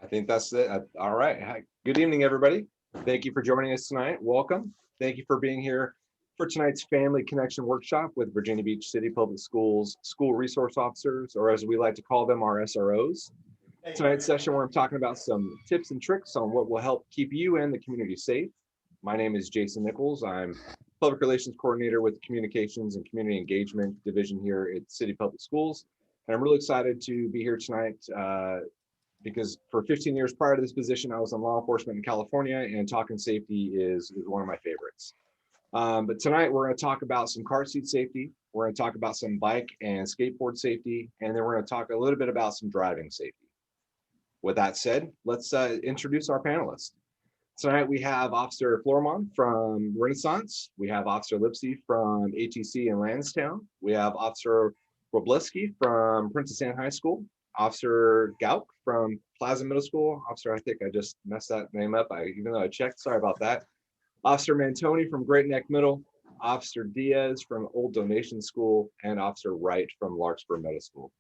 think that's it. All right. Hi. Good evening, everybody. Thank you for joining us tonight. Welcome. Thank you for being here for tonight's Family Connection Workshop with Virginia Beach City Public Schools School Resource Officers, or as we like to call them, our SROs. Tonight's session, where I'm talking about some tips and tricks on what will help keep you and the community safe. My name is Jason Nichols. I'm Public Relations Coordinator with the Communications and Community Engagement Division here at City Public Schools. And I'm really excited to be here tonight because for 15 years prior to this position, I was in law enforcement in California, and talking safety is one of my favorites. But tonight we're going to talk about some car seat safety. We're going to talk about some bike and skateboard safety, and then we're going to talk a little bit about some driving safety. With that said, let's introduce our panelists. Tonight we have Officer Floorman from Renaissance. We have Officer Lipsy from ATC in Lansdowne. We have Officer Robleski from Princess Anne High School. Officer Gauk from Plaza Middle School. Officer, I think I just messed that name up, even though I checked, sorry about that. Officer Mantoni from Great Neck Middle. Officer Diaz from Old Donation School, and Officer Wright from Larkspur Middle School.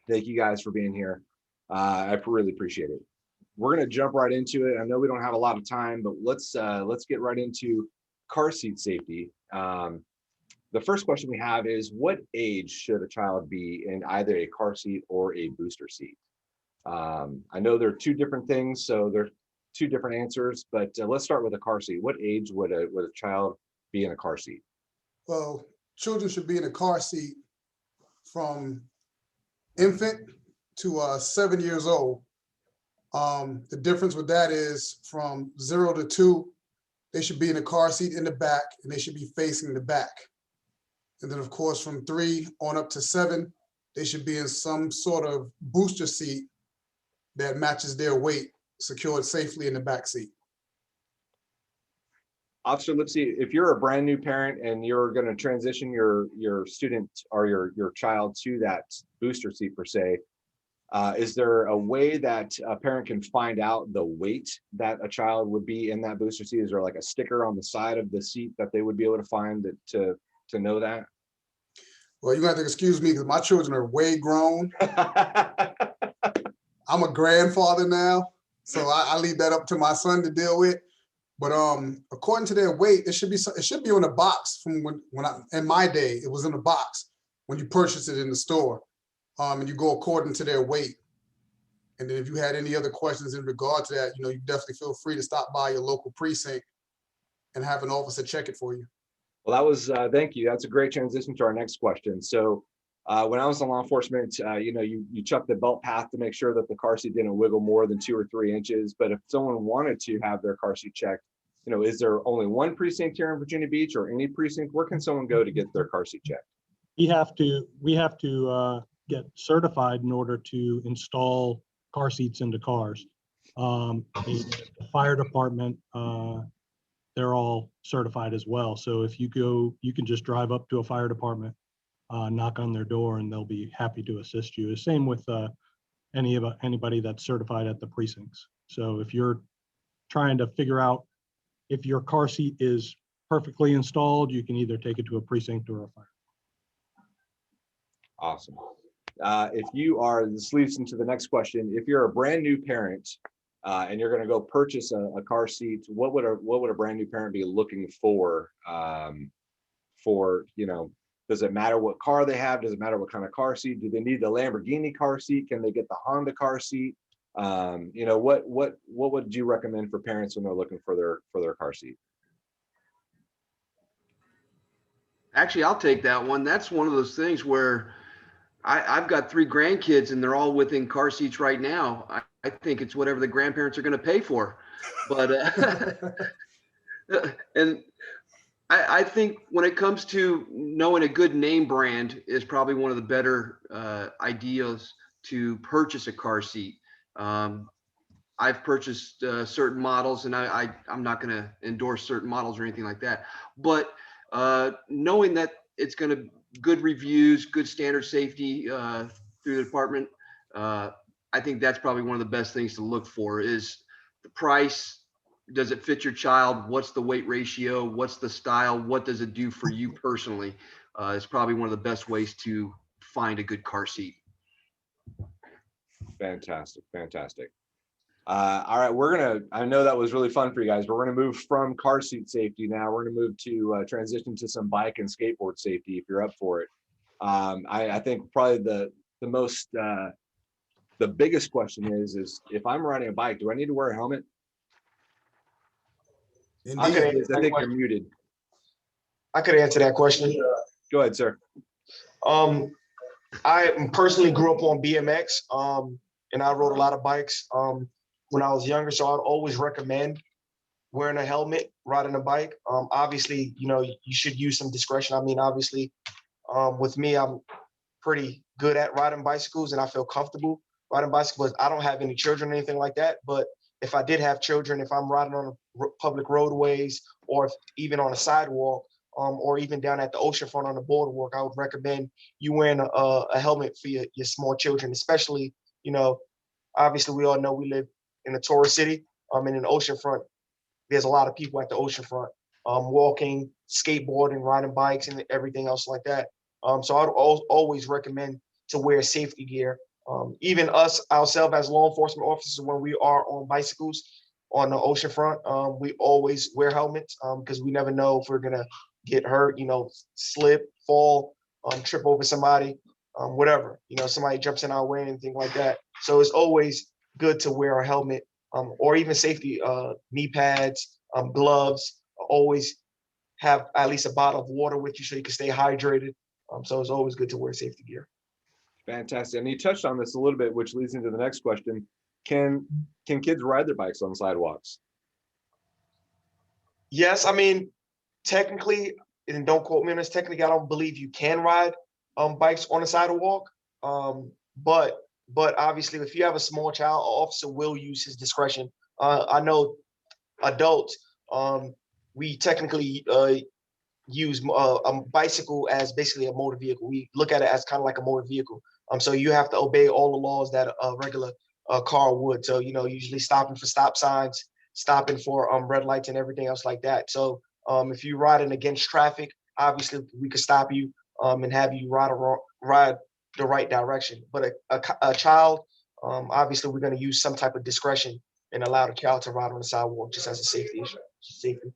Thank you guys for being here. I really appreciate it. We're going to jump right into it. I know we don't have a lot of time, but let's get right into car seat safety. The first question we have is, what age should a child be in either a car seat or a booster seat? I know they're two different things, so they're two different answers, but let's start with a car seat. What age would a child be in a car seat? Well, children should be in a car seat from infant to 7 years old. The difference with that is from 0 to 2, they should be in a car seat in the back, and they should be facing the back. And then, of course, from 3 on up to 7, they should be in some sort of booster seat that matches their weight, secured safely in the back seat. Officer Lipsy, if you're a brand new parent and you're going to transition your student or your child to that booster seat per se, is there a way that a parent can find out the weight that a child would be in that booster seat? Is there like a sticker on the side of the seat that they would be able to find to know that? Well, you have to excuse me because my children are way grown. I'm a grandfather now, so I leave that up to my son to deal with. But according to their weight, it should be on a box. From when in my day, it was in a box when you purchase it in the store, and you go according to their weight. And then if you had any other questions in regard to that, you definitely feel free to stop by your local precinct and have an officer check it for you. Well, that was thank you. That's a great transition to our next question. So when I was in law enforcement, you check the belt path to make sure that the car seat didn't wiggle more than 2 or 3 inches. But if someone wanted to have their car seat checked, is there only one precinct here in Virginia Beach, or any precinct? Where can someone go to get their car seat checked? We have to get certified in order to install car seats into cars. The fire department, they're all certified as well. So if you go, you can just drive up to a fire department, knock on their door, and they'll be happy to assist you. The same with anybody that's certified at the precincts. So if you're trying to figure out if your car seat is perfectly installed, you can either take it to a precinct or a fire. Awesome. If you are, this leads into the next question. If you're a brand new parent and you're going to go purchase a car seat, what would a brand new parent be looking for? Does it matter what car they have? Does it matter what kind of car seat? Do they need the Lamborghini car seat? Can they get the Honda car seat? What would you recommend for parents when they're looking for their car seat? Actually, I'll take that one. That's one of those things where I've got 3 grandkids and they're all within car seats right now. I think it's whatever the grandparents are going to pay for. But and I think when it comes to knowing a good name brand is probably one of the better ideas to purchase a car seat. I've purchased certain models, and I'm not going to endorse certain models or anything like that. But knowing that it's going to good reviews, good standard safety through the department, I think that's probably one of the best things to look for is the price. Does it fit your child? What's the weight ratio? What's the style? What does it do for you personally? It's probably one of the best ways to find a good car seat. Fantastic. All right, I know that was really fun for you guys, but we're gonna move from car seat safety now. We're gonna move to transition to some bike and skateboard safety if you're up for it. I think probably the most the biggest question is if I'm riding a bike, do I need to wear a helmet? I could Indeed. answer I that think you're question. muted. I could answer that question. Go ahead, sir. Um, I personally grew up on BMX, and I rode a lot of bikes when I was younger. So I'd always recommend wearing a helmet, riding a bike. Obviously, you should use some discretion. I mean, obviously, with me, I'm pretty good at riding bicycles, and I feel comfortable riding bicycles. I don't have any children or anything like that. But if I did have children, if I'm riding on public roadways or even on a sidewalk, or even down at the oceanfront on the boardwalk, I would recommend you wearing a helmet for your small children, especially, you know, obviously we all know we live in a tourist city, and in the oceanfront, there's a lot of people at the oceanfront, walking, skateboarding, riding bikes, and everything else like that. So I'd always recommend to wear safety gear. Even us ourselves as law enforcement officers, when we are on bicycles on the oceanfront, we always wear helmets because we never know if we're gonna get hurt, slip, fall, trip over somebody, whatever. Somebody jumps in our way, anything like that. So it's always good to wear a helmet, or even safety knee pads, gloves. Always have at least a bottle of water with you so you can stay hydrated. So it's always good to wear safety gear. Fantastic. And you touched on this a little bit, which leads into the next question. Can kids ride their bikes on sidewalks? Yes, I mean, technically, and don't quote me on this, technically, I don't believe you can ride bikes on a sidewalk. But obviously, if you have a small child, an officer will use his discretion. I know adults, we technically use a bicycle as basically a motor vehicle. We look at it as kind of like a motor vehicle. So you have to obey all the laws that a regular car would. So, usually stopping for stop signs, stopping for red lights and everything else like that. So if you're riding against traffic, obviously we could stop you and have you ride the right direction. But a child, obviously we're going to use some type of discretion and allow the child to ride on the sidewalk just as a safety issue. Safety.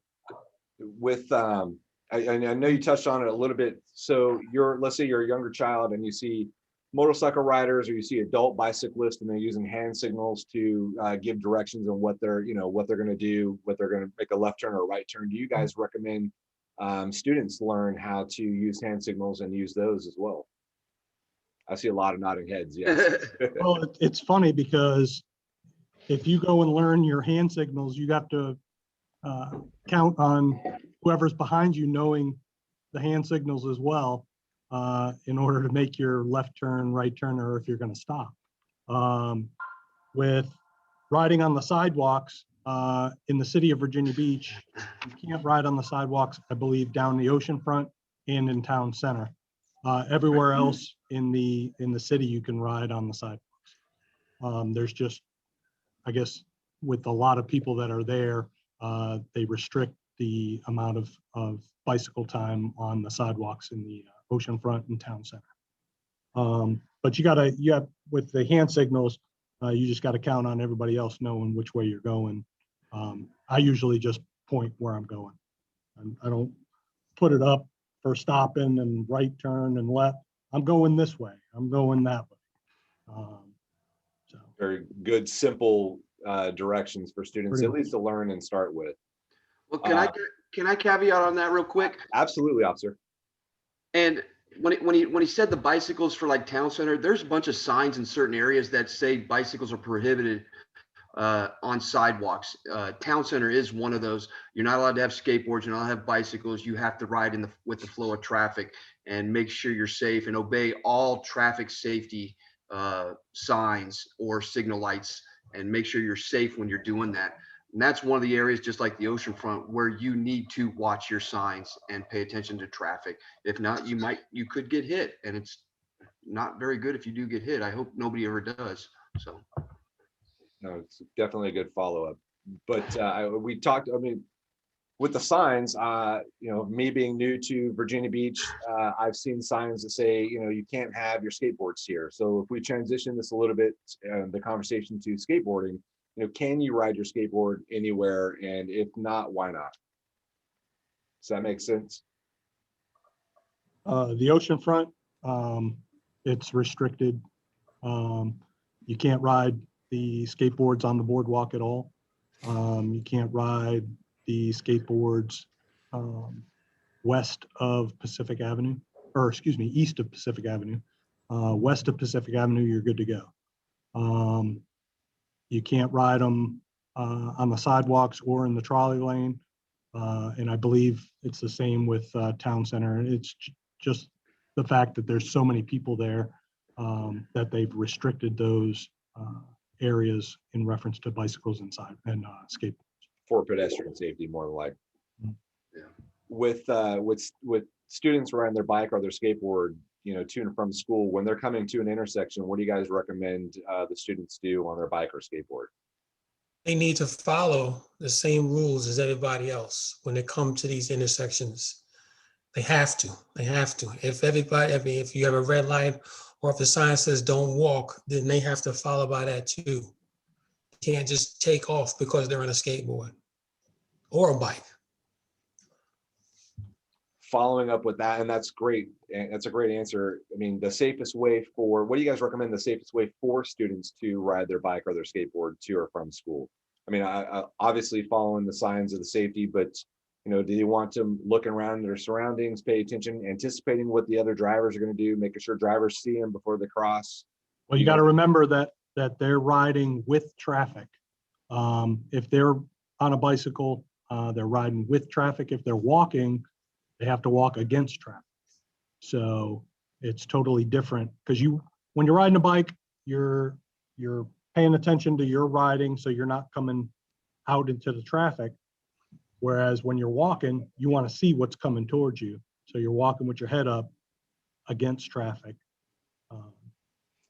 With I know you touched on it a little bit. So let's say you're a younger child and you see motorcycle riders or you see adult bicyclists and they're using hand signals to give directions on what they're going to do, what they're going to make a left turn or a right turn. Do you guys recommend students learn how to use hand signals and use those as well? I see a lot of nodding heads. Yes. Well, it's funny because if you go and learn your hand signals, you have to count on whoever's behind you knowing the hand signals as well, in order to make your left turn, right turn, or if you're going to stop. With riding on the sidewalks in the city of Virginia Beach, you can't ride on the sidewalks, I believe, down the oceanfront and in town center. Everywhere else in the city, you can ride on the sidewalks. There's just, I guess, with a lot of people that are there, they restrict the amount of bicycle time on the sidewalks in the oceanfront and town center. But you have with the hand signals, you just got to count on everybody else knowing which way you're going. I usually just point where I'm going. I don't put it up for stopping and right turn and left. I'm going this way. I'm going that way. So Very good, simple directions for students, Pretty at least to learn and start with. Well, can I caveat on that real quick? Absolutely, officer. And when he said the bicycles for like town center, there's a bunch of signs in certain areas that say bicycles are prohibited on sidewalks. Town center is one of those. You're not allowed to have skateboards. You're not allowed to have bicycles. You have to ride with the flow of traffic and make sure you're safe and obey all traffic safety signs or signal lights and make sure you're safe when you're doing that. And that's one of the areas, just like the oceanfront, where you need to watch your signs and pay attention to traffic. If not, you could get hit, and it's not very good if you do get hit. I hope nobody ever does. So. No, it's definitely a good follow-up. But we talked, I mean, with the signs, me being new to Virginia Beach, I've seen signs that say, you can't have your skateboards here. So if we transition this a little bit, the conversation to skateboarding, can you ride your skateboard anywhere? And if not, why not? Does that make sense? The oceanfront, it's restricted. You can't ride the skateboards on the boardwalk at all. You can't ride the skateboards west of Pacific Avenue, or excuse me, east of Pacific Avenue. West of Pacific Avenue, you're good to go. You can't ride them on the sidewalks or in the trolley lane. And I believe it's the same with Town Center. It's just the fact that there's so many people there that they've restricted those areas in reference to bicycles inside and skateboards. For pedestrian safety, more than likely. Yeah. With students riding their bike or their skateboard, to and from school, when they're coming to an intersection, what do you guys recommend the students do on their bike or skateboard? They need to follow the same rules as everybody else when they come to these intersections. They have to. If everybody, if you have a red light or if the sign says don't walk, then they have to follow by that too. You can't just take off because they're on a skateboard or a bike. Following up with that, and that's great. And that's a great answer. I mean, what do you guys recommend the safest way for students to ride their bike or their skateboard to or from school? I mean, I obviously following the signs of the safety, but do you want them looking around their surroundings, pay attention, anticipating what the other drivers are going to do, making sure drivers see them before they cross? Well, you got to remember that they're riding with traffic. If they're on a bicycle, they're riding with traffic. If they're walking, they have to walk against traffic. So it's totally different because when you're riding a bike, you're paying attention to your riding, so you're not coming out into the traffic. Whereas when you're walking, you want to see what's coming towards you. So you're walking with your head up against traffic.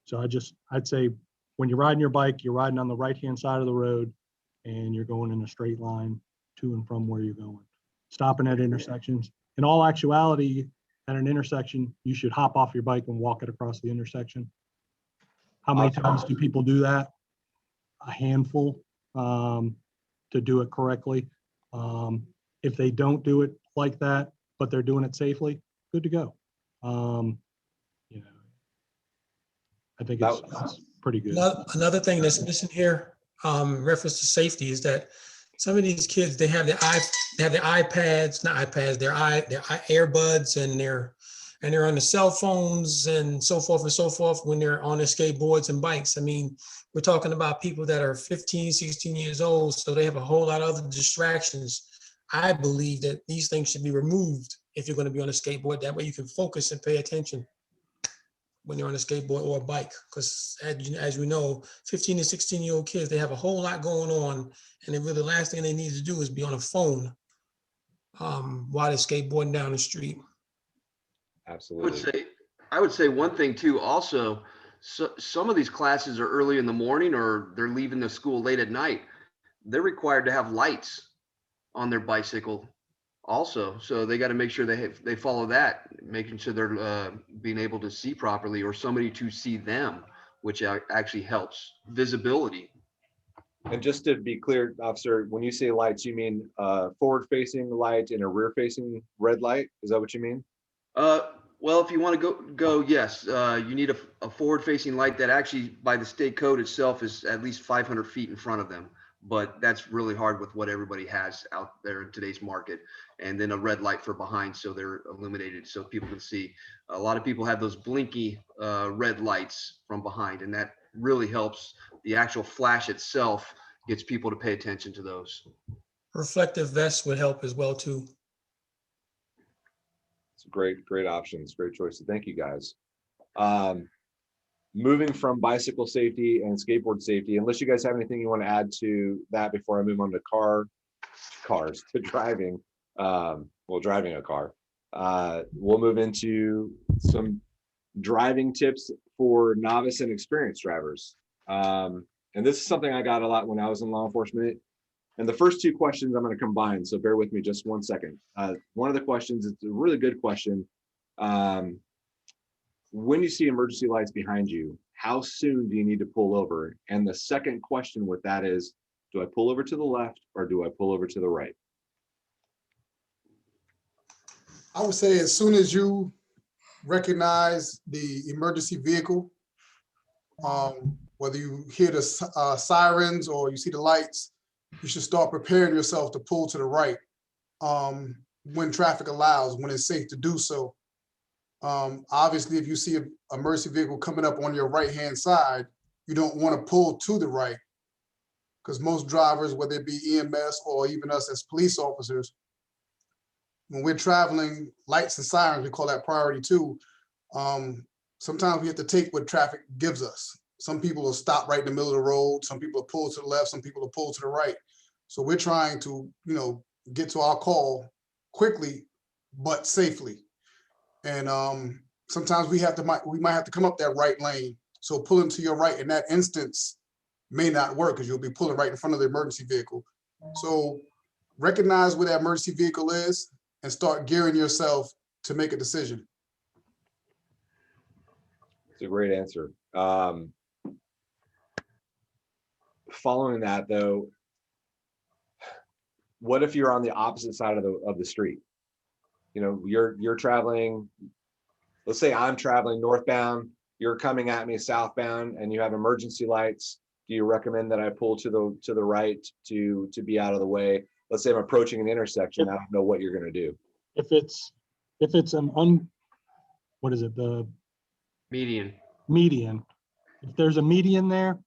So I'd say when you're riding your bike, you're riding on the right-hand side of the road and you're going in a straight line to and from where you're going. Stopping at intersections. In all actuality, at an intersection, you should hop off your bike and walk it across the intersection. How many times do people do that? A handful to do it correctly. If they don't do it like that, but they're doing it safely, good to go. I think it's pretty good. Another thing that's missing here, reference to safety, is that some of these kids, they have their iPads, not iPads, their earbuds, and they're on the cell phones and so forth when they're on their skateboards and bikes. I mean, we're talking about people that are 15, 16 years old, so they have a whole lot of other distractions. I believe that these things should be removed if you're going to be on a skateboard. That way you can focus and pay attention when you're on a skateboard or a bike, because as we know, 15 to 16-year-old kids, they have a whole lot going on, and really the last thing they need to do is be on a phone while they're skateboarding down the street. Absolutely. I would say one thing too, also, so some of these classes are early in the morning or they're leaving the school late at night. They're required to have lights on their bicycle also. So they got to make sure they follow that, making sure they're being able to see properly or somebody to see them, which actually helps visibility. And just to be clear, officer, when you say lights, you mean forward-facing light and a rear-facing red light? Is that what you mean? Well, if you want to go, yes, you need a forward-facing light that actually, by the state code itself, is at least 500 feet in front of them. But that's really hard with what everybody has out there in today's market. And then a red light for behind, so they're illuminated so people can see. A lot of people have those blinky red lights from behind, and that really helps. The actual flash itself gets people to pay attention to those. Reflective vests would help as well too. It's great options, great choices. Thank you guys. Moving from bicycle safety and skateboard safety, unless you guys have anything you want to add to that before I move on to cars to driving, driving a car. We'll move into some driving tips for novice and experienced drivers. And this is something I got a lot when I was in law enforcement. And the first two questions I'm going to combine, so bear with me just 1 second. One of the questions, it's a really good question. When you see emergency lights behind you, how soon do you need to pull over? And the second question with that is, do I pull over to the left or do I pull over to the right? I would say as soon as you recognize the emergency vehicle, whether you hear the sirens or you see the lights, you should start preparing yourself to pull to the right when traffic allows, when it's safe to do so. Obviously, if you see a emergency vehicle coming up on your right-hand side, you don't want to pull to the right, because most drivers, whether it be EMS or even us as police officers, when we're traveling lights and sirens, we call that priority two. Sometimes we have to take what traffic gives us. Some people will stop right in the middle of the road. Some people will pull to the left. Some people will pull to the right. So we're trying to, get to our call quickly, but safely. And sometimes we might have to come up that right lane. So pulling to your right in that instance may not work because you'll be pulling right in front of the emergency vehicle. So recognize where that emergency vehicle is and start gearing yourself to make a decision. It's a great answer. Following that though, what if you're on the opposite side of the street? You're traveling, let's say I'm traveling northbound, you're coming at me southbound and you have emergency lights. Do you recommend that I pull to the right to be out of the way? Let's say I'm approaching an intersection. I don't know what you're going to do. If it's what is it? The Median. median. If there's a median there,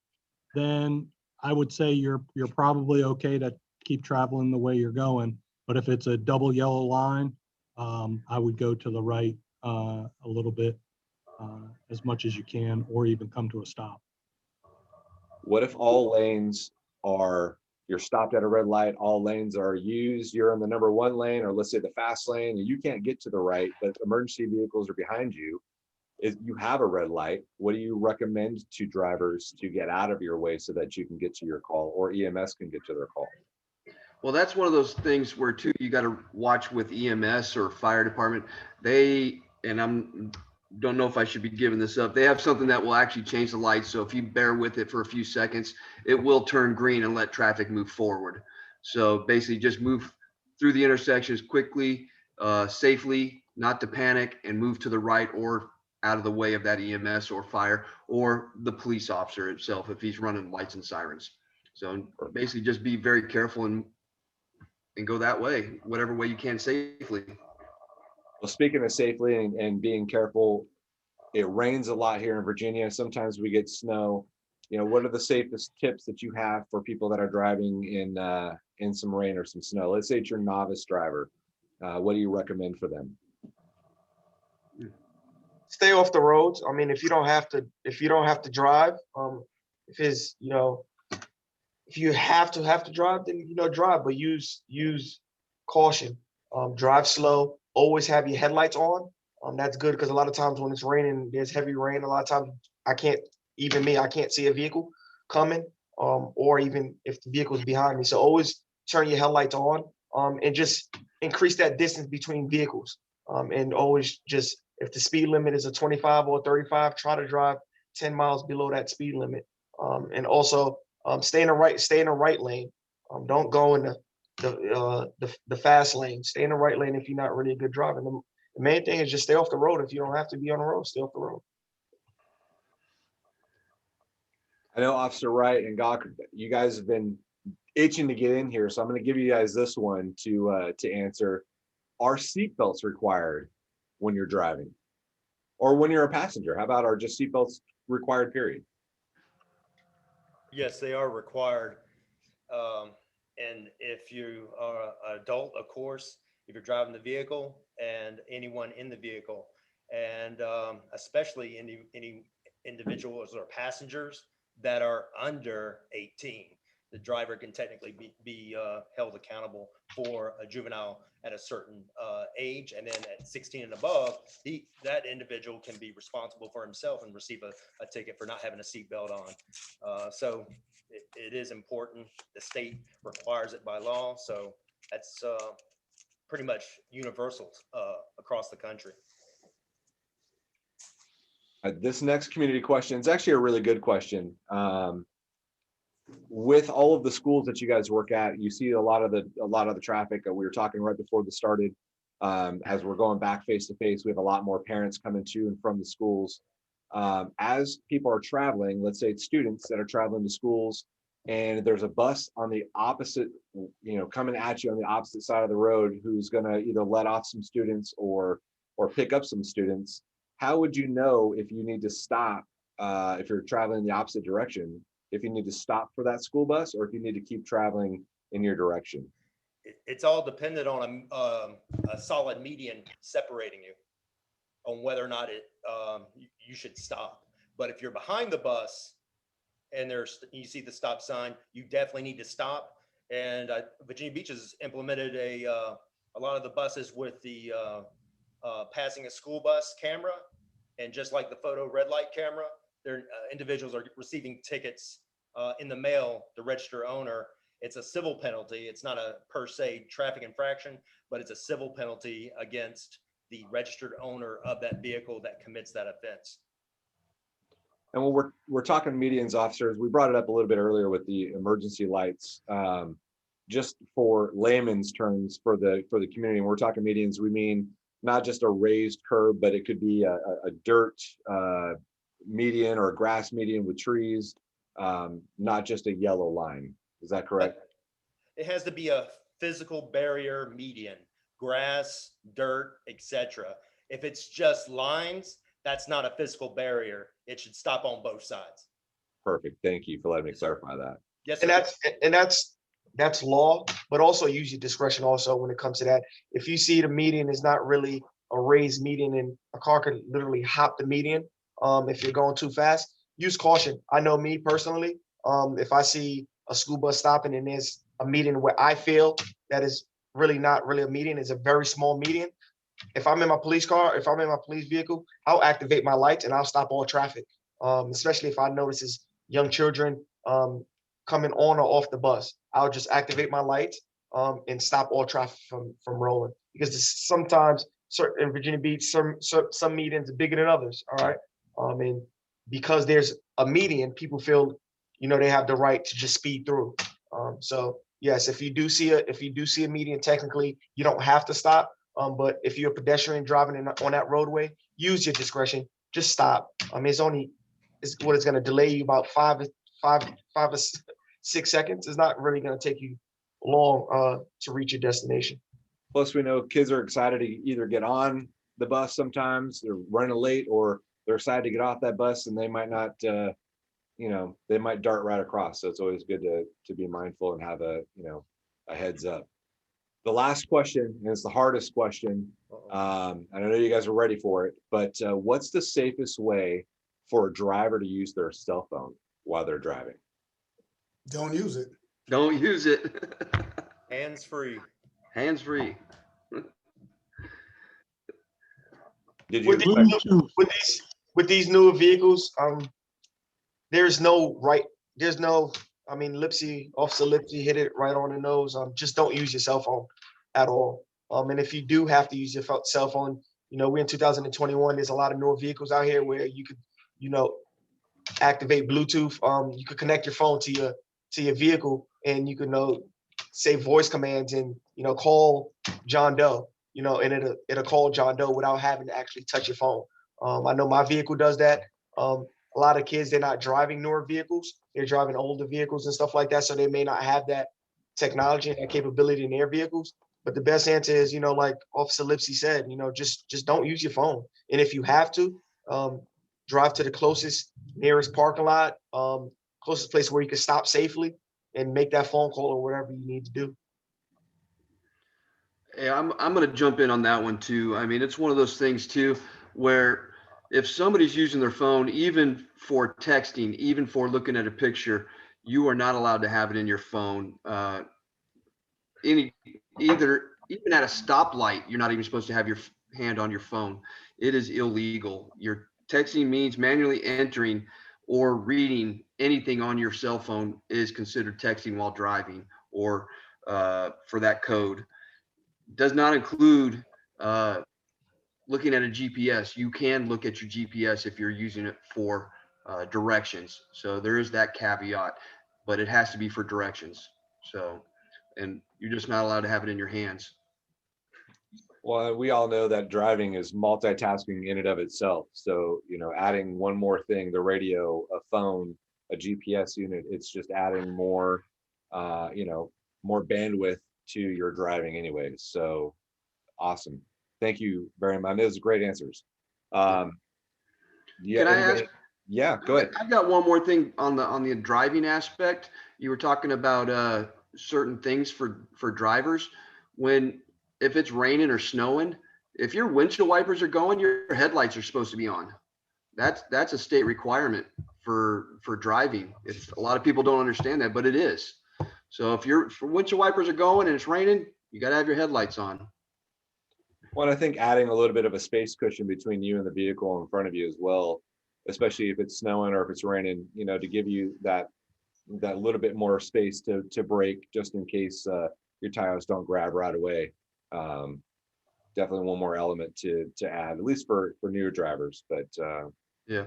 then I would say you're probably okay to keep traveling the way you're going. But if it's a double yellow line, I would go to the right a little bit, as much as you can, or even come to a stop. What if all lanes you're stopped at a red light, all lanes are used, you're in the number one lane, or let's say the fast lane, and you can't get to the right, but emergency vehicles are behind you. If you have a red light, what do you recommend to drivers to get out of your way so that you can get to your call, or EMS can get to their call? Well, that's one of those things where too, you got to watch with EMS or fire department. Don't know if I should be giving this up. They have something that will actually change the lights. So if you bear with it for a few seconds, it will turn green and let traffic move forward. So basically just move through the intersections quickly, safely, not to panic, and move to the right or out of the way of that EMS or fire or the police officer itself if he's running lights and sirens. So basically just be very careful and go that way, whatever way you can safely. Well, speaking of safely and being careful, it rains a lot here in Virginia. Sometimes we get snow. What are the safest tips that you have for people that are driving in some rain or some snow? Let's say it's your novice driver. What do you recommend for them? Stay off the roads. I mean, if you don't have to drive, if you have to drive, then drive, but use caution. Drive slow. Always have your headlights on. That's good because a lot of times when it's raining, there's heavy rain. A lot of times I can't see a vehicle coming, or even if the vehicle is behind me. So always turn your headlights on, and just increase that distance between vehicles. And always just, if the speed limit is a 25 or 35, try to drive 10 miles below that speed limit. And also stay in the right lane. Don't go in the fast lane. Stay in the right lane if you're not really a good driver. The main thing is just stay off the road. If you don't have to be on the road, stay off the road. I know Officer Wright and Gawk, you guys have been itching to get in here, so I'm going to give you guys this one to answer. Are seatbelts required when you're driving, or when you're a passenger? How about are just seatbelts required, period? Yes, they are required. And if you are an adult, of course, if you're driving the vehicle, and anyone in the vehicle, and especially any individuals or passengers that are under 18, the driver can technically be held accountable for a juvenile at a certain age, and then at 16 and above, that individual can be responsible for himself and receive a ticket for not having a seatbelt on. So it is important. The state requires it by law, so that's pretty much universal across the country. This next community question is actually a really good question. With all of the schools that you guys work at, you see a lot of the traffic. We were talking right before this started. As we're going back face to face, we have a lot more parents coming to and from the schools. As people are traveling, let's say it's students that are traveling to schools, and there's a bus on the opposite, coming at you on the opposite side of the road, who's going to either let off some students or pick up some students. How would you know if you need to stop, if you're traveling in the opposite direction, if you need to stop for that school bus, or if you need to keep traveling in your direction? It's all dependent on a solid median separating you on whether or not you should stop. But if you're behind the bus and you see the stop sign, you definitely need to stop. And Virginia Beach has implemented a lot of the buses with the passing a school bus camera, and just like the photo red light camera, their individuals are receiving tickets in the mail. The registered owner, it's a civil penalty. It's not a per se traffic infraction, but it's a civil penalty against the registered owner of that vehicle that commits that offense. And when we're talking medians, officers, we brought it up a little bit earlier with the emergency lights. Just for layman's terms for the community, when we're talking medians, we mean not just a raised curb, but it could be a dirt median or a grass median with trees, not just a yellow line. Is that correct? It has to be a physical barrier median, grass, dirt, etc. If it's just lines, that's not a physical barrier. It should stop on both sides. Perfect. Thank you for letting me clarify that. Yes, And sir. that's law, but also use your discretion also when it comes to that. If you see the median is not really a raised median and a car could literally hop the median, if you're going too fast, use caution. I know me personally, if I see a school bus stopping and there's a median where I feel that is really not really a median, it's a very small median. If I'm in my police car, if I'm in my police vehicle, I'll activate my lights and I'll stop all traffic, especially if I notice it's young children coming on or off the bus. I'll just activate my lights and stop all traffic from rolling. Because sometimes in Virginia Beach, some medians are bigger than others. All right. And because there's a median, people feel, they have the right to just speed through. So yes, if you do see a median, technically you don't have to stop. But if you're a pedestrian driving on that roadway, use your discretion. Just stop. It's going to delay you about five or 6 seconds. It's not really going to take you long to reach your destination. Plus, we know kids are excited to either get on the bus sometimes, they're running late, or they're excited to get off that bus and they might not, they might dart right across. So it's always good to be mindful and have a heads up. The last question, and it's the hardest question, and I know you guys are ready for it, but what's the safest way for a driver to use their cell phone while they're driving? Don't use it. Don't use it. Hands free. Hands free. Did you With expect- these, with these newer vehicles, there's no, Officer Lipsy hit it right on the nose. Just don't use your cell phone at all. And if you do have to use your cell phone, we're in 2021, there's a lot of newer vehicles out here where you could, activate Bluetooth. You could connect your phone to your vehicle, and you could say voice commands and call John Doe, and it'll call John Doe without having to actually touch your phone. I know my vehicle does that. A lot of kids, they're not driving newer vehicles, they're driving older vehicles and stuff like that, so they may not have that technology and that capability in their vehicles. But the best answer is, like Officer Lipsy said, just don't use your phone. And if you have to, drive to the nearest parking lot, closest place where you can stop safely and make that phone call or whatever you need to do. Yeah, I'm going to jump in on that one too. It's one of those things too, where if somebody's using their phone, even for texting, even for looking at a picture, you are not allowed to have it in your phone. Even at a stoplight, you're not even supposed to have your hand on your phone. It is illegal. Your texting means manually entering or reading anything on your cell phone is considered texting while driving, or for that code. Does not include looking at a GPS, you can look at your GPS if you're using it for directions. So there is that caveat, but it has to be for directions. So, and you're just not allowed to have it in your hands. Well, we all know that driving is multitasking in and of itself. So, adding one more thing, the radio, a phone, a GPS unit, it's just adding more, more bandwidth to your driving anyways. So awesome. Thank you very much. Those are great answers. Yeah, Can I ask? Yeah, go ahead. I've got one more thing on the driving aspect. You were talking about certain things for drivers. If it's raining or snowing, if your windshield wipers are going, your headlights are supposed to be on. That's a state requirement for driving. If a lot of people don't understand that, but it is. So if your windshield wipers are going and it's raining, you got to have your headlights on. Well, I think adding a little bit of a space cushion between you and the vehicle in front of you as well, especially if it's snowing or if it's raining, to give you that little bit more space to brake just in case your tires don't grab right away. Definitely one more element to add, at least for newer drivers. But Yeah.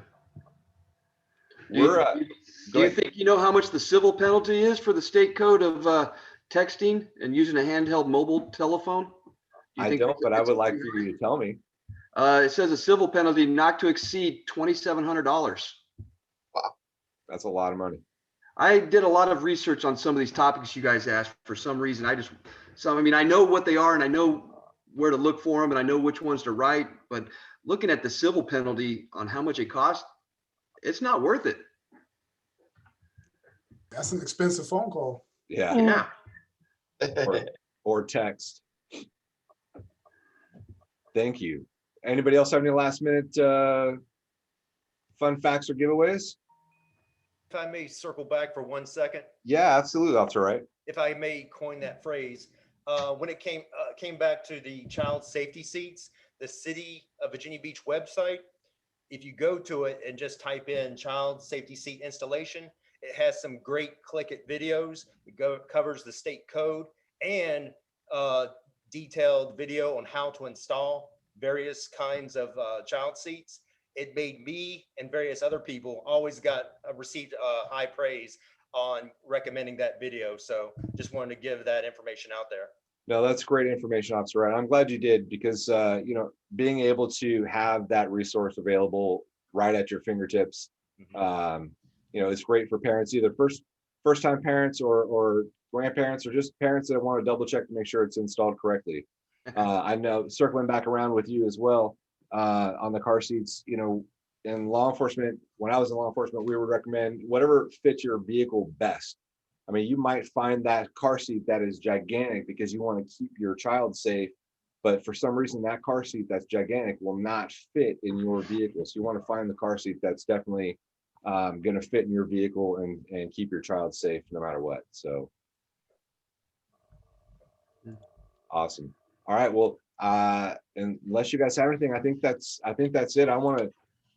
we're Do you think you know how much the civil penalty is for the state code of texting and using a handheld mobile telephone? Do you I think don't, but I that's would like pretty for you to tell me. It says a civil penalty not to exceed $2,700. That's a lot of money. I did a lot of research on some of these topics you guys asked. For some reason, I know what they are and I know where to look for them and I know which ones to write, but looking at the civil penalty on how much it costs, it's not worth it. That's an expensive phone call. Yeah. Yeah. Or text. Thank you. Anybody else have any last minute fun facts or giveaways? If I may circle back for 1 second, Yeah, absolutely. That's all right. if I may coin that phrase, when it came back to the child safety seats, the City of Virginia Beach website, if you go to it and just type in child safety seat installation, it has some great click it videos. It covers the state code and detailed video on how to install various kinds of child seats. It made me and various other people received high praise on recommending that video. So just wanted to give that information out there. No, that's great information, Officer Wright. I'm glad you did because, being able to have that resource available right at your fingertips, it's great for parents, either first time parents or grandparents or just parents that want to double check to make sure it's installed correctly. I know, circling back around with you as well, on the car seats, in law enforcement, when I was in law enforcement, we would recommend whatever fits your vehicle best. I mean, you might find that car seat that is gigantic because you want to keep your child safe, but for some reason that car seat that's gigantic will not fit in your vehicle. So you want to find the car seat that's definitely going to fit in your vehicle and keep your child safe no matter what. So awesome. All right. Well, unless you guys have anything, I think that's it. I want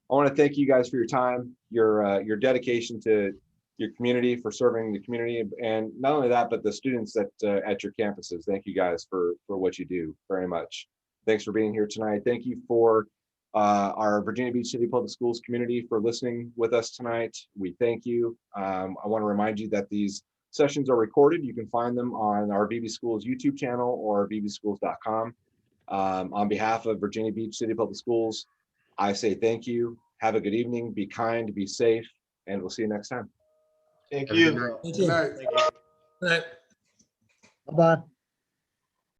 to thank you guys for your time, your dedication to your community, for serving the community, and not only that, but the students at your campuses. Thank you guys for what you do very much. Thanks for being here tonight. Thank you for our Virginia Beach City Public Schools community for listening with us tonight. We thank you. I want to remind you that these sessions are recorded. You can find them on our VB Schools YouTube channel or vbschools.com. On behalf of Virginia Beach City Public Schools, I say thank you. Have a good evening. Be kind, be safe, and we'll see you next time. Thank Have a you. good night. Thank Good you. night. Thank you. Good night. Bye-bye.